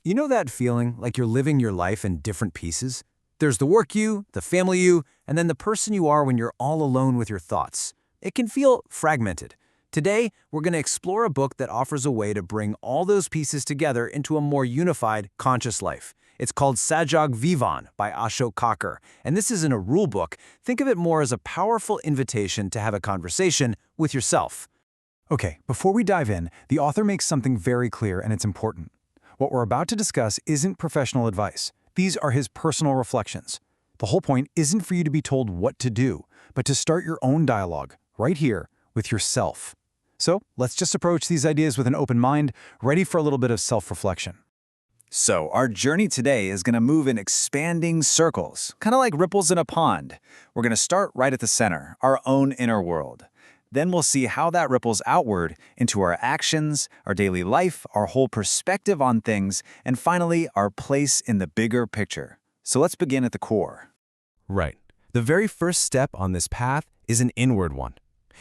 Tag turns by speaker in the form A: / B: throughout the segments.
A: You know that feeling like you're living your life in different pieces? There's the work you, the family you, and then the person you are when you're all alone with your thoughts. It can feel fragmented. Today, we're going to explore a book that offers a way to bring all those pieces together into a more unified, conscious life. It's called Sajag Jeevan by Ashok Kakkar, and this isn't a rule book. Think of it more as a powerful invitation to have a conversation with yourself.
B: Okay, before we dive in, the author makes something very clear and it's important. What we're about to discuss isn't professional advice. These are his personal reflections. The whole point isn't for you to be told what to do, but to start your own dialogue, right here, with yourself. So let's just approach these ideas with an open mind, ready for a little bit of self-reflection.
C: So our journey today is going to move in expanding circles, kind of like ripples in a pond. We're going to start right at the center, our own inner world. Then we'll see how that ripples outward into our actions, our daily life, our whole perspective on things, and finally, our place in the bigger picture. So let's begin at the core.
D: Right. The very first step on this path is an inward one.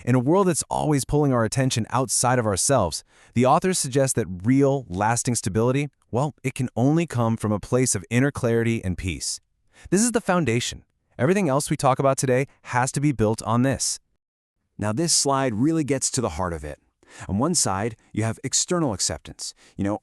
D: In a world that's always pulling our attention outside of ourselves, the authors suggest that real, lasting stability, well, it can only come from a place of inner clarity and peace. This is the foundation. Everything else we talk about today has to be built on this.
A: Now this slide really gets to the heart of it. On one side, you have external acceptance,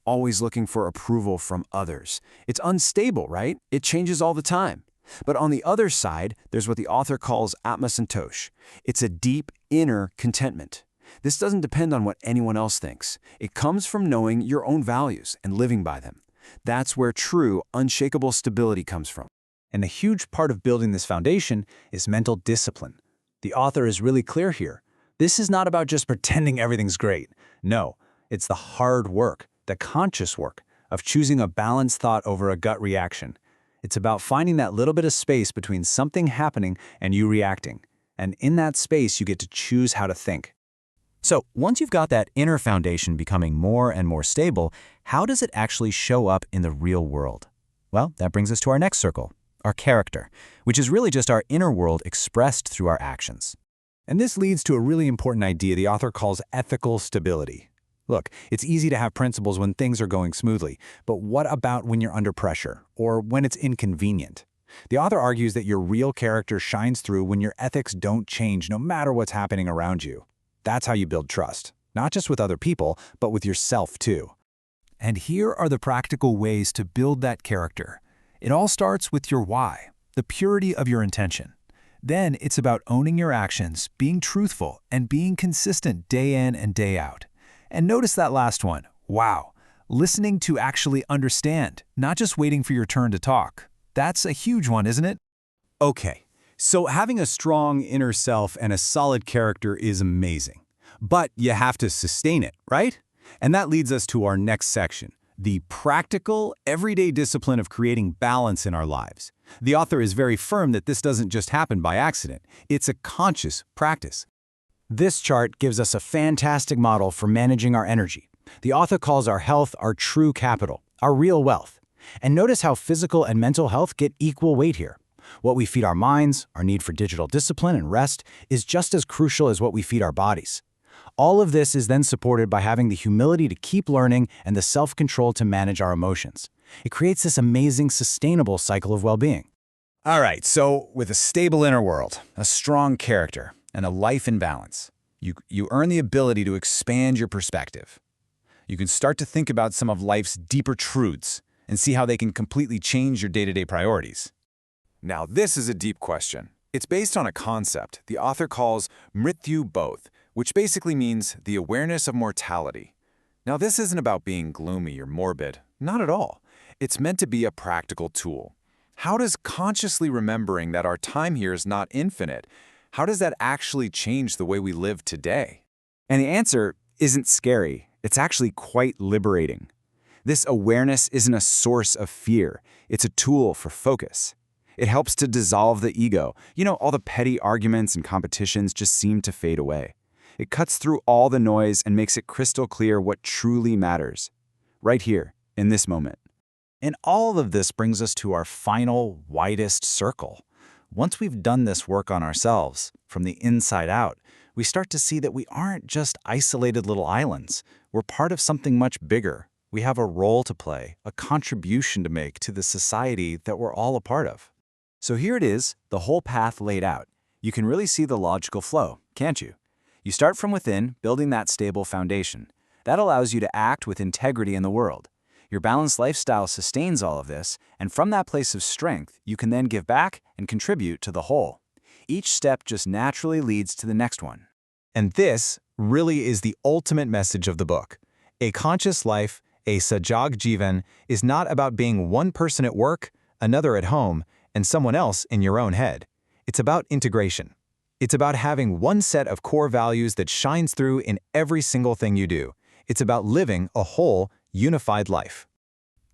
A: always looking for approval from others. It's unstable, right? It changes all the time. But on the other side, there's what the author calls atmasantosh. It's a deep inner contentment. This doesn't depend on what anyone else thinks. It comes from knowing your own values and living by them. That's where true, unshakable stability comes from.
B: And a huge part of building this foundation is mental discipline. The author is really clear here. This is not about just pretending everything's great. No, it's the hard work, the conscious work, of choosing a balanced thought over a gut reaction. It's about finding that little bit of space between something happening and you reacting. And in that space, you get to choose how to think.
D: So once you've got that inner foundation becoming more and more stable, how does it actually show up in the real world? Well, that brings us to our next circle, our character, which is really just our inner world expressed through our actions.
B: And this leads to a really important idea the author calls ethical stability. Look, it's easy to have principles when things are going smoothly, but what about when you're under pressure, or when it's inconvenient? The author argues that your real character shines through when your ethics don't change no matter what's happening around you. That's how you build trust, not just with other people, but with yourself too. And here are the practical ways to build that character. It all starts with your why, the purity of your intention. Then it's about owning your actions, being truthful, and being consistent day in and day out. And notice that last one, wow, listening to actually understand, not just waiting for your turn to talk. That's a huge one, isn't it?
A: Okay, so having a strong inner self and a solid character is amazing. But you have to sustain it, right? And that leads us to our next section, the practical, everyday discipline of creating balance in our lives. The author is very firm that this doesn't just happen by accident. It's a conscious practice. This chart gives us a fantastic model for managing our energy. The author calls our health our true capital, our real wealth. And notice how physical and mental health get equal weight here. What we feed our minds, our need for digital discipline and rest, is just as crucial as what we feed our bodies. All of this is then supported by having the humility to keep learning and the self-control to manage our emotions. It creates this amazing, sustainable cycle of well-being. All right, so with a stable inner world, a strong character, and a life in balance, you earn the ability to expand your perspective. You can start to think about some of life's deeper truths and see how they can completely change your day-to-day priorities. Now, this is a deep question. It's based on a concept the author calls mrityu bodh, which basically means the awareness of mortality. Now, this isn't about being gloomy or morbid. Not at all. It's meant to be a practical tool. How does consciously remembering that our time here is not infinite, how does that actually change the way we live today? And the answer isn't scary. It's actually quite liberating. This awareness isn't a source of fear. It's a tool for focus. It helps to dissolve the ego. All the petty arguments and competitions just seem to fade away. It cuts through all the noise and makes it crystal clear what truly matters. Right here, in this moment. And all of this brings us to our final, widest circle. Once we've done this work on ourselves, from the inside out, we start to see that we aren't just isolated little islands. We're part of something much bigger,
B: We have a role to play, a contribution to make to the society that we're all a part of.
C: So here it is, the whole path laid out. You can really see the logical flow, can't you? You start from within, building that stable foundation. That allows you to act with integrity in the world. Your balanced lifestyle sustains all of this, and from that place of strength, you can then give back and contribute to the whole. Each step just naturally leads to the next one.
B: And this really is the ultimate message of the book. A conscious life, a Sajag Jeevan, is not about being one person at work, another at home, and someone else in your own head. It's about integration. It's about having one set of core values that shines through in every single thing you do. It's about living a whole, unified life.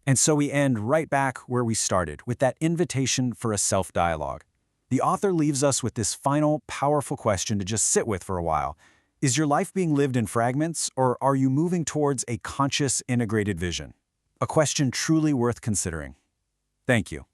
C: And so we end right back where we started, with that invitation for a self-dialogue. The author leaves us with this final, powerful question to just sit with for a while. Is your life being lived in fragments, or are you moving towards a conscious, integrated vision? A question truly worth considering. Thank you.